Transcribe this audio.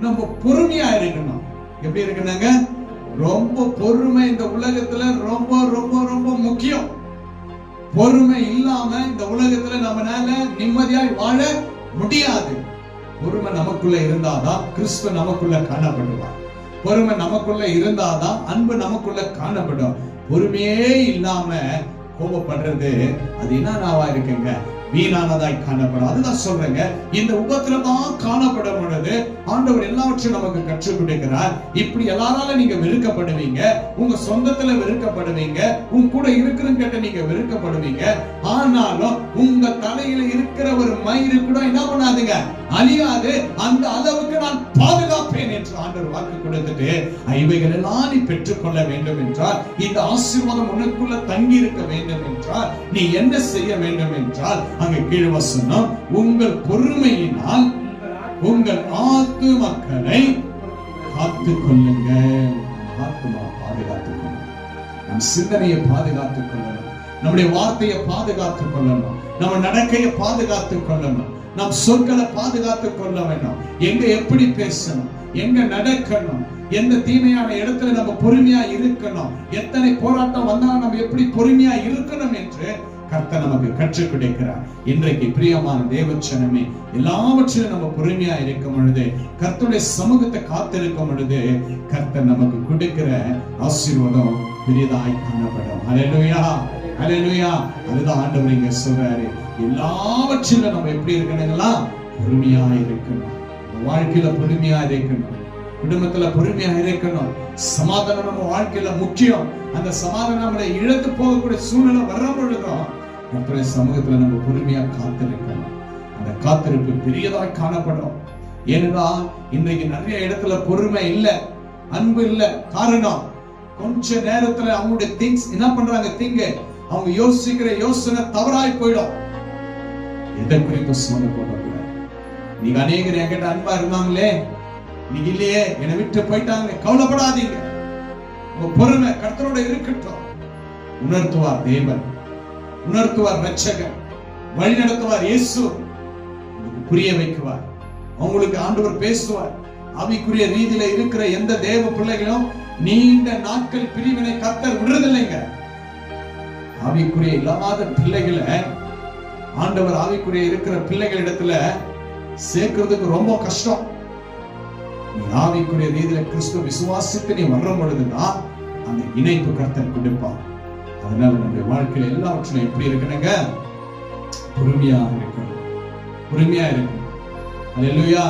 நம்ம பொறுமையா இருக்கணும். எப்படி இருக்கணுங்க? ரொம்ப பொறுமை இந்த உலகத்துல ரொம்ப ரொம்ப ரொம்ப முக்கியம். பொறுமை இல்லாம இந்த உலகத்துல நம்மளால நிம்மதியாய் வாழ முடியாது. பொறுமை நமக்குள்ள இருந்தாதான் கிறிஸ்து நமக்குள்ள காணப்படுவார். பொறுமை நமக்குள்ள இருந்தாதான் அன்பு நமக்குள்ள காணப்படும். பொறுமையே இல்லாம கோபப்படுறது அது என்னவா இருக்குங்க? வீணானதாய் காணப்படும். அதுதான் சொல்றேங்க, இந்த உபத்திரவம் காணப்படும் பொழுது ஆண்டவர் எல்லாவற்றையும் நமக்கு கற்றுக் கொடுக்கிறார். இப்படி எல்லாராலும் நீங்க வெறுக்கப்படுவீங்க, உங்க சொந்தத்துல வெறுக்கப்படுவீங்க, உங்க கூட இருக்கிறவங்க நீங்க வெறுக்கப்படுவீங்க. ஆனாலும் உங்க தலையில இருக்கிற ஒரு மயிறு கூட என்ன பண்ணாதுங்க, அழியாது. அந்த அளவுக்கு நான் பாதுகாப்பேன் என்று ஆண்டவர் வாக்கு கொடுத்துட்டு, இவைகள் எல்லாம் நீ பெற்றுக்கொள்ள வேண்டும் என்றால், இந்த ஆசீர்வாதம் உனக்குள்ள தங்கி இருக்க வேண்டும் என்றால் நீ என்ன செய்ய வேண்டும் என்றால், அங்க கீழ் வசனம், உங்கள் பொறுமையினால் உங்கள் ஆத்துமக்களை காத்துக் கொள்ளுங்க. ஆத்துமா பாதுகாத்துக் கொள்ளணும், நம் சிந்தனையை பாதுகாத்துக் கொள்ளணும், நம்முடைய வார்த்தையை பாதுகாத்துக் கொள்ளணும், நம்ம நடக்கையை பாதுகாத்துக் கொள்ளணும், நம் சொற்களை பாதுகாத்துக் கொள்ள வேண்டும். எங்க எப்படி பேசணும், எங்க நடக்கணும், எந்த தீமையான இடத்துல நம்ம பொறுமையா இருக்கணும், எத்தனை போராட்டம் வந்தாலும் நம்ம எப்படி பொறுமையா இருக்கணும் என்று கர்த்தர் நமக்கு கற்றுக் கொடுக்கிறார். இன்றைக்கு பிரியமான தேவச்சனமே, எல்லாவற்றிலும் நம்ம பொறுமையா இருக்கும் பொழுது, கர்த்தருடைய சமூகத்தை காத்திருக்கும் பொழுது, கர்த்தர் நமக்கு கொடுக்கிற ஆசீர்வாதம் பெரியதாய் காணப்படும். ஹல்லேலூயா, ஹல்லேலூயா. அதுதான் ஆண்டவர் இங்க சொல்றாரு. எல்லாவற்றிலும் நம்ம எப்படி இருக்கணுங்களா? பொறுமையா இருக்கணும். வாழ்க்கையில பொறுமையா இருக்கணும், குடும்பத்துல பொறுமையா இருக்கணும். சமாதானம் நம்ம வாழ்க்கையில முக்கியம். அந்த சமாதானம் நம்மளை இழந்து போகக்கூடிய சூழ்நிலை வர்ற பொழுதும் கர்த்தருடைய சமூகத்துல நம்ம பொறுமையா காத்திருக்கணும். அந்த காத்திருப்பு பெரியதாய் காணப்படும். ஏனென்றால் இன்றைக்கு நிறைய இடத்துல பொறுமை இல்ல, அன்பு இல்ல. காரணம், கொஞ்ச நேரத்துல அவங்களுடைய திங்ஸ் என்ன பண்றாங்க, அவங்க யோசிக்கிற யோசனை தவறாய் போயிடும். எதை குறித்து சொல்ல போறாங்க? நீங்க அநேகர் என்கிட்ட அன்பா இருந்தாங்களே, நீங்க இல்லையே, என்னை விட்டு போயிட்டாங்களே, கவலைப்படாதீங்க. உங்க பொறுமை கர்த்தரோட இருக்கட்டும். உணர்த்துவார் தேவன், உணர்த்துவார் ரட்சகர், வழி நடத்துவார் இயேசு, புரிய வைக்குவார். அவங்களுக்கு ஆண்டவர் பேசுவார். ஆவிக்குரிய ரீதியில இருக்கிற எந்த தேவ பிள்ளைகளும் நீண்ட நாட்கள் பிரிவினை கர்த்தர் விடுறதில்லைங்க. ஆவிக்குரிய இல்லாத பிள்ளைகளை ஆண்டவர் ஆவிக்குரிய இருக்கிற பிள்ளைகள் இடத்துல சேர்க்கிறதுக்கு ரொம்ப கஷ்டம். நீ ஆவிக்குரிய ரீதியில கிறிஸ்துவ விசுவாசத்தை நீ வர்ற பொழுதுதான் அந்த இணைப்பு கர்த்தர் கொடுப்பார். அதனால நம்முடைய வாழ்க்கையில எல்லாவற்றிலும் எப்படி இருக்கணுங்க? பொறுமையா இருக்கணும், பொறுமையா இருக்கணும். அல்லேலூயா.